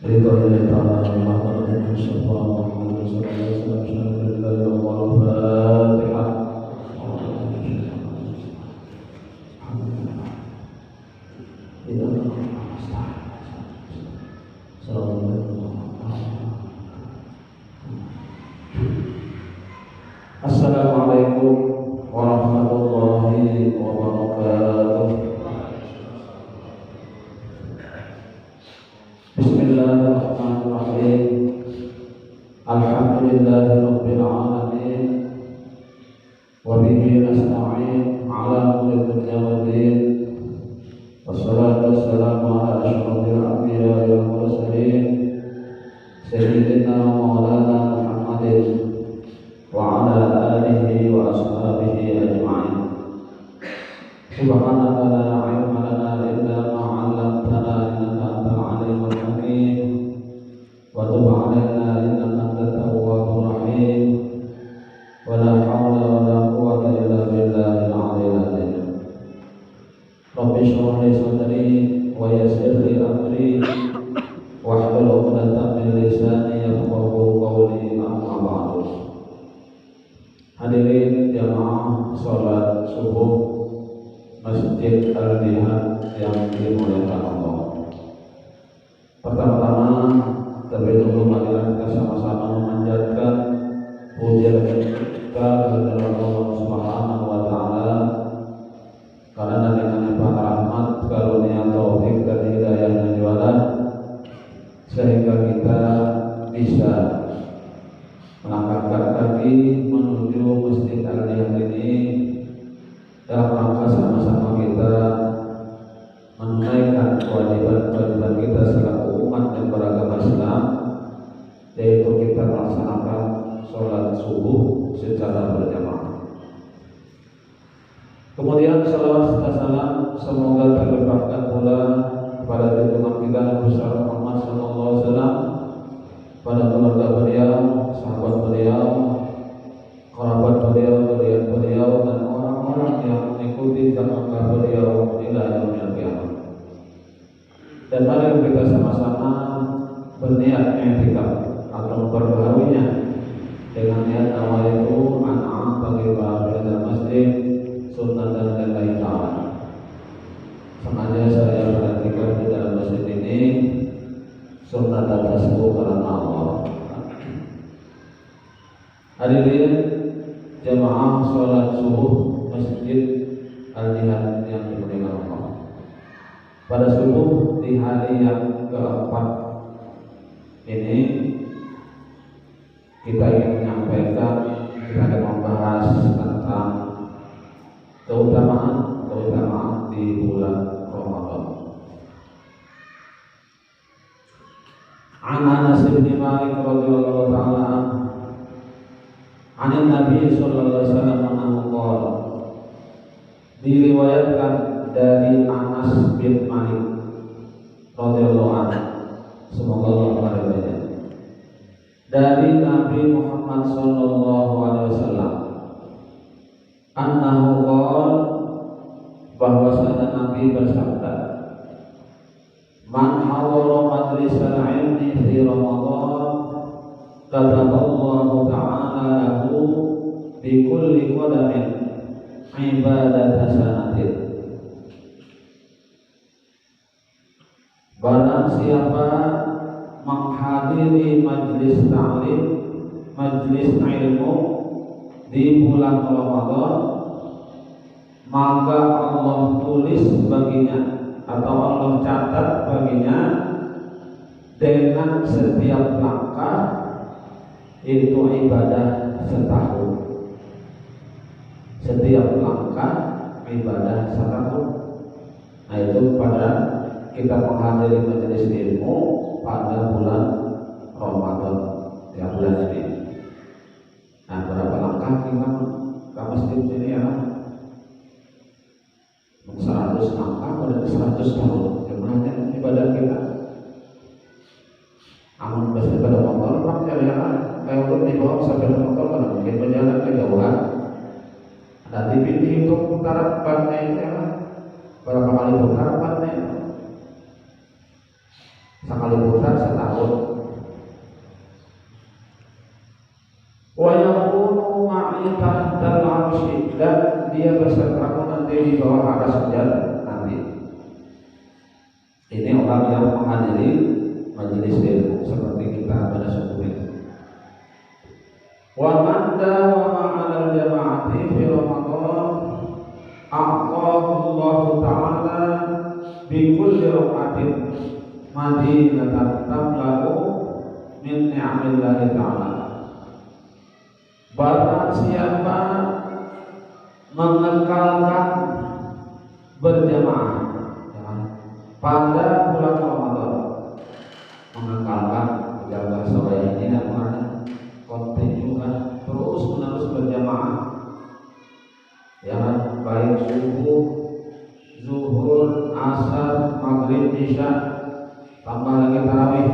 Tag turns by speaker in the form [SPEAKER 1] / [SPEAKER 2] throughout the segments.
[SPEAKER 1] ridho ilahi ta'ala wa barakatuh Mustafa Muhammad sallallahu alaihi wasallam Al-Fatihah. Assalamualaikum warahmatullahi wabarakatuh. Bismillahirrahmanirrahim. Alhamdulillahirabbil alamin. Wa bihi nasta'in 'ala umuri dunya waddin. Wassalatu wassalamu ala asyrofil anbiya'i wal mursalin sayyidina wa maulana Muhammadin wa ala alihi wa ashabihi ajma'in. Subhanaka la ilma lana illa ma 'allamtana innaka antal alimul hakim wa tub 'alaina innaka antat tawwabur rahim wa la hawla wa la quwwata illa billahil 'aliyyil 'azim. Rabbi shrah li sadri wa yassir li amri wahlul 'uqdatam min lisani yafqahu qawli, amma ba'du. Hadirin jamaah salat subuh Masjid Al-Jihad yang dimuliakan Allah. Pertama-tama terlebih dahulu marilah kita sama-sama memanjatkan puja dan kita kepada Allah Subhanahu wa taala karena dengan limpahan rahmat, karunia, taufik dan hidayahnya jualah sehingga kita bisa melangkahkan kaki menuju Masjid Al-Jihad ini dalam rangka sama-sama kita menunaikan kewajiban-kewajiban kita selaku umat dan beragama Islam, yaitu kita melaksanakan sholat subuh secara berjamaah. Kemudian salawat serta salam semoga terlimpahkan pula kepada junjungan kita Nabi Muhammad SAW, pada keluarga beliau, sahabat beliau, kerabat beliau, zuriat beliau, dan orang-orang yang mengikuti langkah beliau hingga yaumil qiyamah. Dan mari kita sama-sama berniat i'tikaf atau memperbaharuinya dengan niat nawaitu an'am bagi bahagia masjid sunnatan lillahi ta'ala. Sengaja saya beriktikaf di dalam masjid ini sunnatan tasbuh karena Allah. Hadirin jamaah sholat subuh Masjid Al-Jihad yang dimuliakan Allah. Pada subuh di hari yang keempat ini kita ingin menyampaikan, kita akan membahas tentang keutamaan di bulan Ramadan. An Anas bin Malik radhiyallahu ta'ala anhu Nabi sallallahu alaihi wasallam qala, diriwayatkan dari Anas bin Malik radhiyallahu anhu, semoga Allah meridainya, dari Nabi Muhammad sallallahu alaihi wasallam annahu qala, bahwasanya Nabi bersabda, man hawara majlisal ilmi fi Ramadan kataballahu ta'ala lahu bi kulli qadamin ibadat sanatin. Barang siapa menghadiri majlis ta'lim, majlis ilmu di bulan Ramadan, maka Allah tulis baginya atau Allah catat baginya dengan setiap langkah itu ibadah setahun. Setiap langkah ibadah setahun. Nah itu pada kita menghadiri majelis ilmu pada bulan Ramadan, ya bulan ini. Nah berapa langkah kita ke masjid ini ya? 100 langkah berarti 100 tahun. Gimana ibadah kita? Amun besar pada motor, orang jalan kayak untuk dibawa sampai motor karena mungkin berjalan kejauhan. Nanti dihitung putaran bannya itu ya, berapa kali putar bannya? Sekali putar setahun. dia bersertaku nanti di bawah aras hujan nanti. Ini orang yang menghadiri majelis ilmu seperti kita pada subuh ini. Wa man dawama 'alal jama'ati fi Ramadan a'tahu Allah ta'ala bi kulli rakatin madinatan tamla'u min ni'amillahi ta'ala. Barang siapa mengekalkan berjamaah pada bulan Ramadan, mengekalkan menjaga sholat ini namanya kontinu kan, terus menerus berjamaah, ya baik subuh, zuhur, asar, maghrib, isya, tambah lagi tarawih,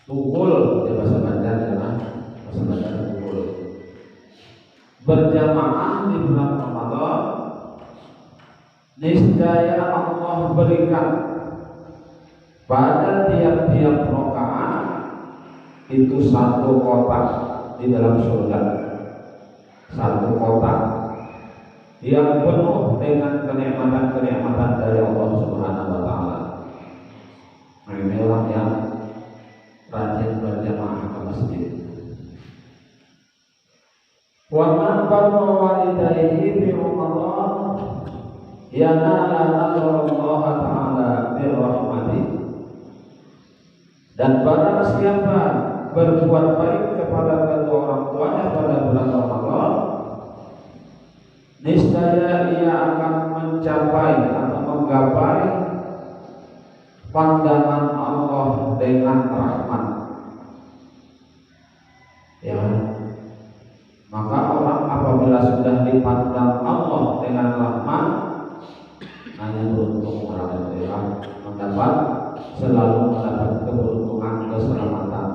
[SPEAKER 1] tukul ya bahasa Banjar ya kan, bahasa Banjar tukul. Berjamaah di bulan Ramadan, niscaya Allah berikan pada tiap-tiap rakaat itu satu kotak di dalam surga, satu kotak yang penuh dengan kenikmatan-kenikmatan dari Allah Subhanahu wa Ta'ala. Nah, ini orang yang rajin berjamaah ke masjid. Wa man barra walidayhi fi Ramadan yanala Allah Ta'ala bi rahmati. Dan barang siapa berbuat baik kepada kedua orang tuanya pada bulan Ramadan, niscaya ia akan mencapai atau menggapai pandangan Allah dengan rahmat. Ya, maka orang apabila sudah dipandang Allah dengan rahmat, hanya beruntung orang itu ya, selalu mendapat keberuntungan, keselamatan.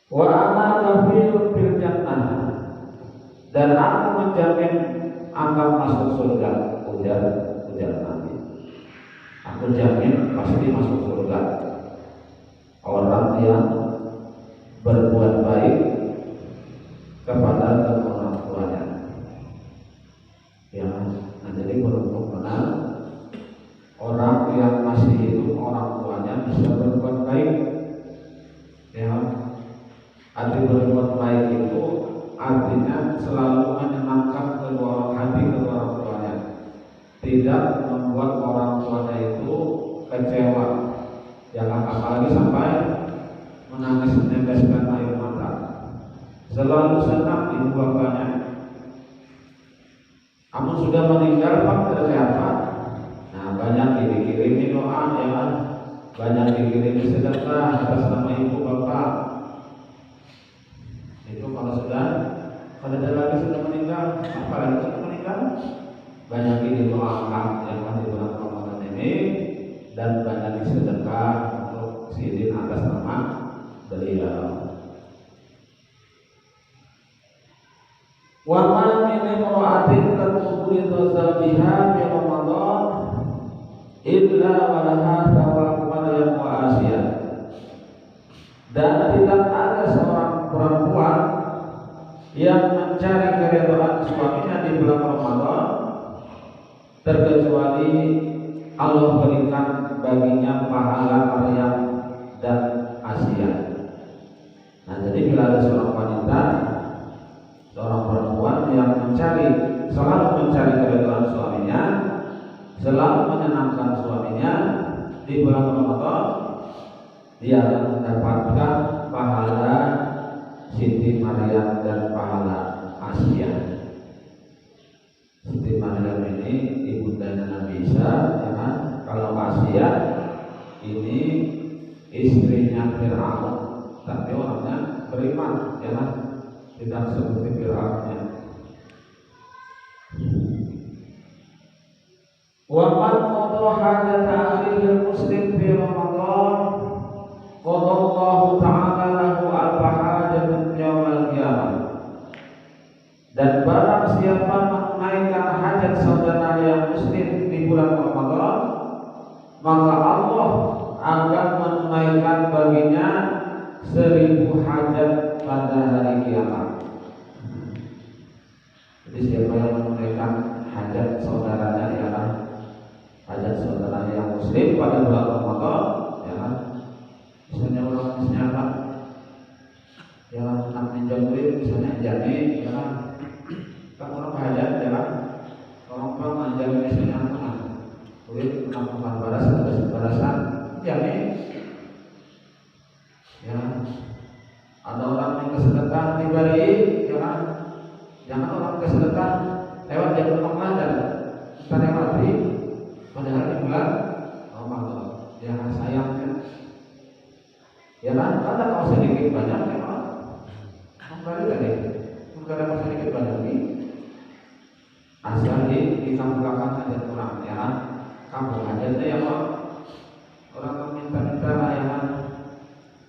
[SPEAKER 1] Wa ana kafilun bil jannah, dan aku menjamin akan masuk surga. Ujar Nabi, aku jamin pasti masuk surga orang yang berbuat baik kepada orang tuanya. Ya, nah jadi beruntung benar orang yang masih hidup orang tuanya bisa berbuat baik. Ya, arti berbuat baik itu artinya selalu menyenangkan hati kedua orang tuanya, tidak membuat orang tuanya itu kecewa, jangan apalagi sampai menangis meneteskan air mata. Selalu senang ibu bapaknya. Kamu sudah meninggal Pak, siapa? Nah, banyak dikirimi doa ya kan, banyak dikirimi sedekah atas nama ibu bapak. Itu kalau ada lagi sudah meninggal, apalagi sudah meninggal, banyak didoakan yang di bulan Ramadan ini, dan banyak disedekah untuk sidin atas nama beliau. Wa ma min imra'atin tatubu zawjiha fi Ramadan illa wa laha thawab Maryam wa Asia. Dan tidak ada seorang perempuan yang mencari keridhaan suaminya di bulan Ramadan terkecuali Allah berikan baginya pahala Maryam dan Asia. Nah, jadi bila ada seorang wanita, seorang perempuan yang selalu mencari keridhaan suaminya, selalu menyenangkan suaminya di bulan Ramadan, dia akan mendapatkan pahala Siti Maryam dan pahala Asia. Siti Maryam ini ibundanya Nabi Isa, ya kan? Kalau Asia ini istrinya Fir'aun, tapi orangnya beriman, ya kan? Tidak seperti Fir'aunnya. Wa man qada hajata akhihi muslim fi Ramadan qadallahu ta'ala lahu al-hajatun yaumil qiyamah. Dan barang siapa menunaikan hajat saudara yang muslim di bulan Ramadan, maka Allah akan menunaikan baginya 1000 hajat pada hari kiamat. siapa yang menunaikan hajat saudaranya ya kan, hajat saudara yang muslim pada bulan Ramadan ya kan, misalnya orang misalnya kan ya nak minjam duit misalnya jadi ya kan orang hajat ya kan, orang tua manjam misalnya apa duit menambahkan barasan jadi ya ada orang yang kesedekah diberi ya kan, jangan orang kesedekah lewat jalur Ramadan kita lewati padahal di bulan Ramadan jangan sayangnya ya kan, ada kalau sedikit banyak ya kan kembali tadi kalau sedikit banyak ini asal dikabulkan aja kurang ya kan, kabul aja ya kan, orang meminta-minta ya kan,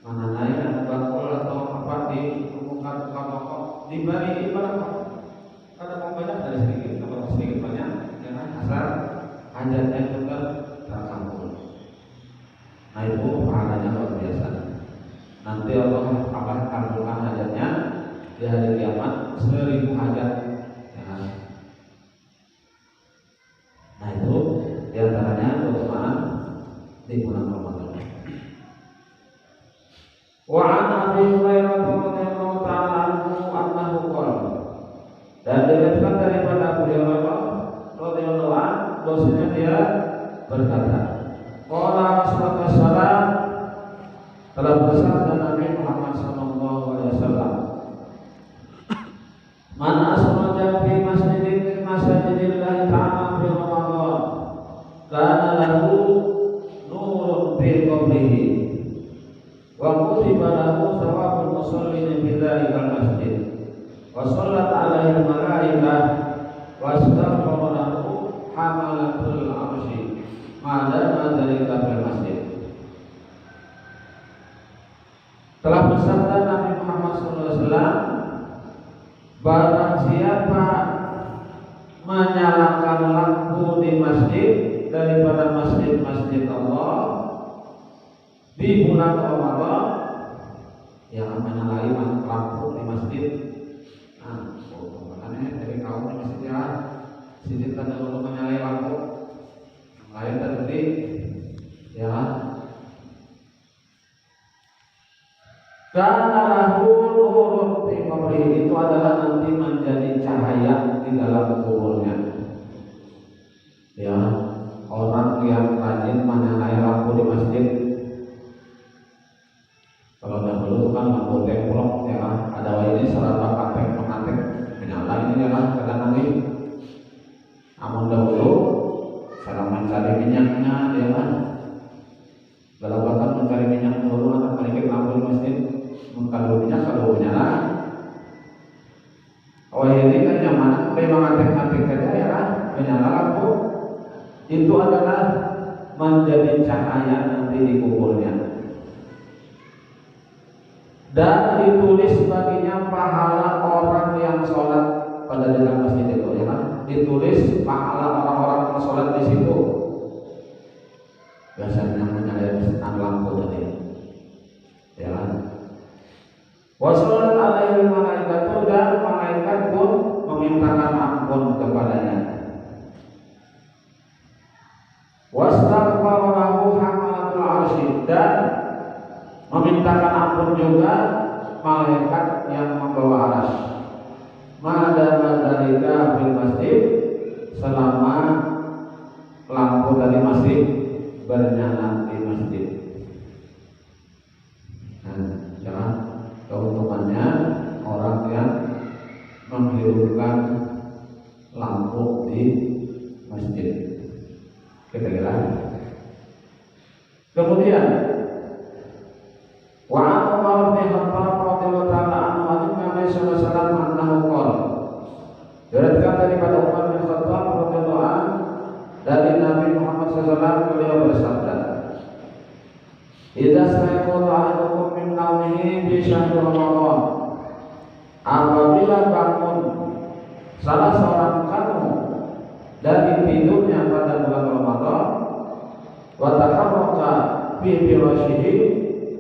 [SPEAKER 1] mana nanya bakul atau apa diumumkan tukang pokok diberi berapa, ada banyak dari sedikit kalau sedikit banyak ya kan, asal hajatnya juga terkabul. Nah itu pahalanya luar biasa. Nanti Allah akan kabulkan hajatnya di hari kiamat 1000 hajat ya kan? Nah itu diantaranya keutamaan di bulan Ramadan. Wa an Abi Hurairah radhiyallahu ta'ala anhu annahu qala, dan diriwayatkan daripada Abu Hurairah radhiyallahu anhu bahwasanya dia berkata, qala Rasulullah sallallahu telah bersabda Nabi Muhammad sallallahu alaihi wasallam, man asraja fi masjidin min masajidillah ta'ala fi Ramadan kana lahu nurun fi qabrihi wa kutiba lahu thawabul musallin fi dzalikal masjid wa shallat alaihi malaikah wa astaghfara lahu hamalatul arsy ma dama dzalika fil masjid. Telah bersabda Nabi Muhammad SAW, barang siapa menyalakan lampu di masjid daripada masjid-masjid Allah di bulan Ramadan, yang menyalai lampu di masjid. Nah, makanya dari kaum di masjid ya, sini kan untuk menyalai lampu, lain tadi ya. Karena lahu nurun fi qabrihi, itu adalah nanti menjadi cahaya di dalam kuburnya. Ya, orang yang rajin menyalakan lampu di masjid. Kalau dahulu kan lampu templok ya, ada ini salah pakai pengantin menyala ini ya kadang nanti. Amun dahulu cara mencari minyaknya ya kan. Kalau bahkan mencari minyak dahulu akan pakai lampu di masjid. Kalau minyak kalau menyala, oh ini kan nyaman, memang antek-antek saja ya kan, menyala lampu itu adalah menjadi cahaya nanti di kuburnya, dan ditulis baginya pahala orang yang sholat pada dalam masjid itu ya kan, ditulis pahala orang-orang yang sholat di situ, biasanya menyalakan lampu tadi, ya kan. Wassalat alaihi malaikatu, dan malaikat pun memintakan ampun kepadanya. Wastaghfara lahu hamalatul arsy, dan memintakan ampun juga malaikat yang membawa arsy. Madama dzalika fil masjid, selama lampu dari masjid bernyala di masjid. Nah, jangan keuntungannya orang yang menghidupkan lampu di masjid. Kita kira. Kemudian wa Umar bin Khattab radhiyallahu ta'ala anhu Nabi sallallahu alaihi wasallam annahu qala, diriwayatkan daripada Umar bin Khattab radhiyallahu anhu dari Nabi Muhammad SAW, beliau bersabda, idza stayqadha ahadukum min nawmihi fi syahr Ramadan, apabila bangun salah seorang kamu dari tidurnya pada bulan Ramadan, wa taharraka fi firashihi,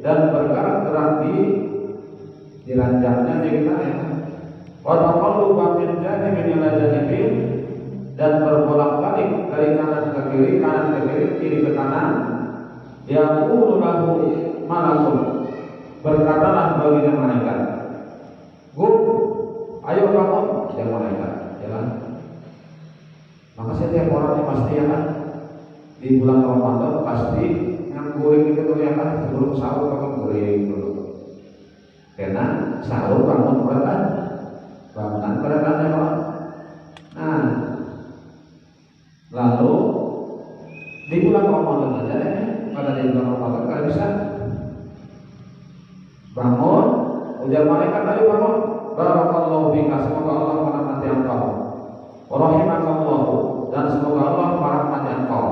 [SPEAKER 1] dan bergerak-gerak di ranjangnya, kita ya, wa taqalluba min janibin ila janibin, dan berbolak-balik dari kanan ke kiri, kiri ke kanan. Yaqulu lahu malakun, berkatalah baginya malaikat, "Gum, ayo bangun," ya malaikat, ya kan? Maka setiap orang yang pasti ya kan di bulan Ramadan pasti ngangguring itu kelihatan sebelum sahur bangun guring dulu. Karena sahur bangun beratan ya Pak. Nah, lalu di bulan Ramadan aja deh, pada di bulan Ramadan kalian bisa bangun, ujar malaikat, ayo bangun. Barakallahu bika, semoga Allah merahmati engkau. Rahimakallahu, dan semoga Allah merahmati engkau.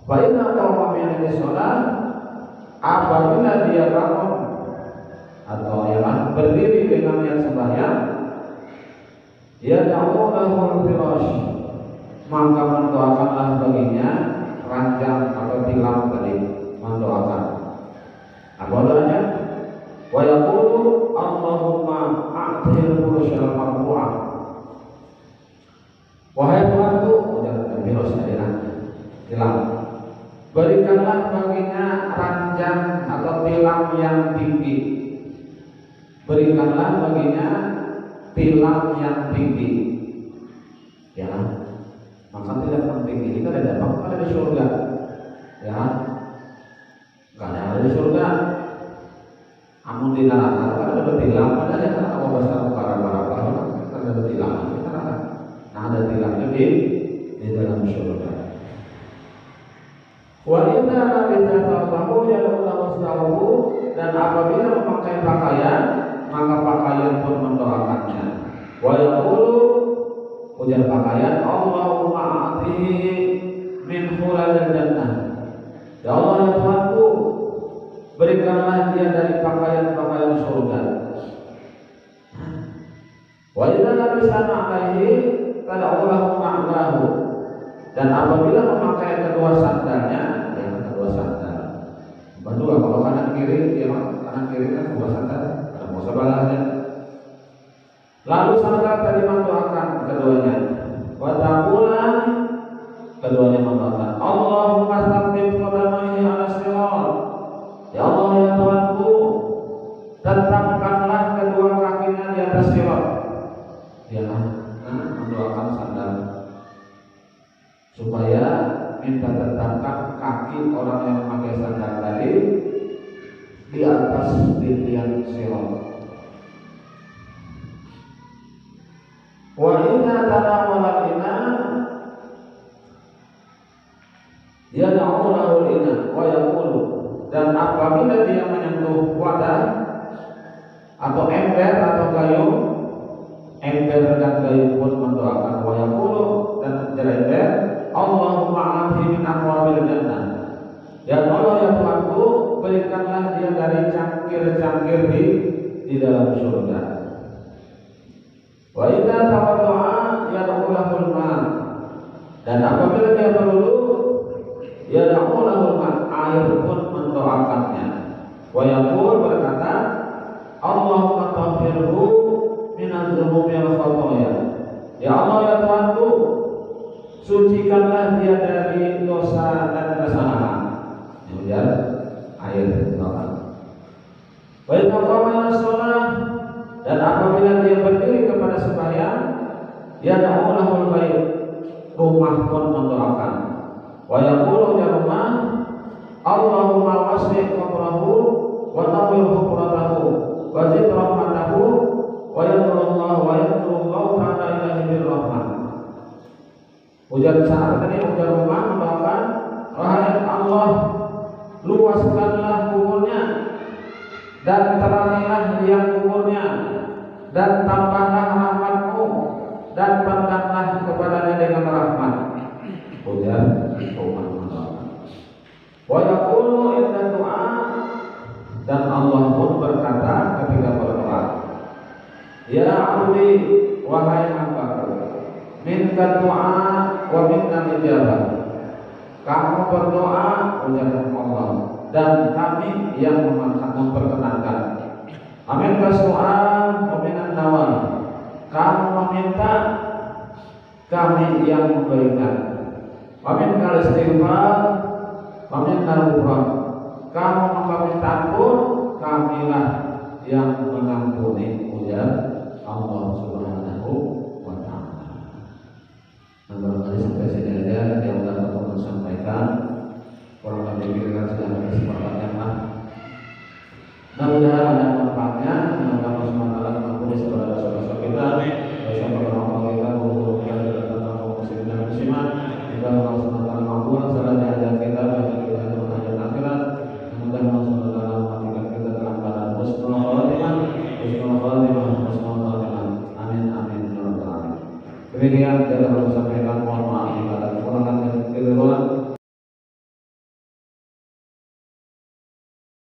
[SPEAKER 1] Wa inna qawma min sholat, apabila dia bangun atau ialah berdiri dengan niat sembahyang, ya da'ulahu firash, maka mendoakanlah baginya ranjang atau tilam tadi, mendoakan. Apa doanya? Wa yaqulu Allahumma a'til furusyal marfu'ah. Wahai Tuhanku, ujar firash adalah tilam, berikanlah baginya ranjang atau tilam yang tinggi. Berikanlah baginya tilam yang tinggi. Ya, maka tilam yang tinggi ini kan ada apa? Ada di surga. Ya, karena ada di surga. Amun di neraka kan ada tilam, ada yang kan apa bahasa para kan ada tilam di neraka. Nah, ada tilamnya di dalam surga. Wa idza labisa thawbahu yaqulu waslahu, dan apabila memakai pakaian maka pakaian pun mendoakannya. Wa yaqulu, ujar pakaian, Allahumma a'tihi min hulalil jannah. Ya Allah ya Tuhanku, berikanlah dia dari pakaian-pakaian surga. Wa idza labisa alaihi tad'ulahu ma'lahu, dan apabila memakai kedua sandalnya, ya kedua sandal, berdua kalau kanan kiri, ya kanan kiri kan kedua sandal, ada mau sebelahnya. Lalu sandal tadi mendoakan keduanya, wa taqulan, keduanya mendoakan, Allahumma tsabbit qadamaihi 'ala sirat. Ya Allah ya Tuhanku, tetapkanlah kedua kakinya di atas sirat. Ya, mendoakan sandal supaya minta tetapkan kaki orang yang memakai sandal tadi di atas tiang sirat. Wa inna tanawala ina yad'u lahu ina wa yaqulu, dan apabila dia menyentuh wadah atau ember atau gayung, ember dan gayung pun mendoakan, wa yaqulu, dan ember, Allahumma a'ti min aqwabil jannah. Ya Allah ya Tuhanku, berikanlah dia dari cangkir-cangkir di dalam surga. Wa idza tawadda'a yad'ulahul ma', dan apabila dia berwudu yad'ulahul ma', air pun mendoakannya. Wa yaqul, berkata, Allahumma tahhirhu min adz-dzunubi wal khataaya. Ya Allah ya Tuhanku, sucikanlah dia dari dosa dan kesalahan. Kemudian air doa. Wa idza qama ila shalah, dan apabila dia berdiri kepada sembahyang, yad'u lahul bait, rumah pun mendoakan. Wa yaqulu ya rumah, Allahumma wasi' qabrahu wa nawwir hukratahu wa zid rahmatahu wa yadurullahu ta'ala ilahi bir rahmah. Ujar saat tadi, ujar rumah mendoakan, wahai Allah, luaskanlah kuburnya dan terangilah liang kuburnya, dan tambahlah rahmatmu dan pandanglah kepadanya dengan rahmat. Ujar rumah mendoakan. Wa yaqulu inda du'a, dan Allah pun berkata ketika berdoa, ya abdi, wahai hambaku, minka du'a wa minna ijabah. Kamu berdoa, ujar Allah, dan kami yang memperkenankan. Amin kasu'an wa minan nawal, kamu meminta, kami yang memberikan. Meminta istighfar, meminta ghufran. Kamu meminta ampun, kamilah yang mengampuni, ujar Allah Subhanahu wa Ta'ala. Nah, barangkali sampai sini aja yang dapat aku sampaikan. Kurang lebih kira-kira sudah ada kesempatan lah. Mudah-mudahan ada manfaatnya. Semoga Allah SWT mengampuni segala dosa-dosa kita, dosa orang kita, guru kita, dan muslim dan muslimat. Semoga Allah SWT mengampuni segala jahat kita, bagi kita yang menghajat akhirat. Semoga Allah SWT mematikan kita dalam keadaan husnul khatimah, husnul khatimah, husnul khatimah. Amin amin ya rabbal alamin. Demikian yang dapat saya sampaikan.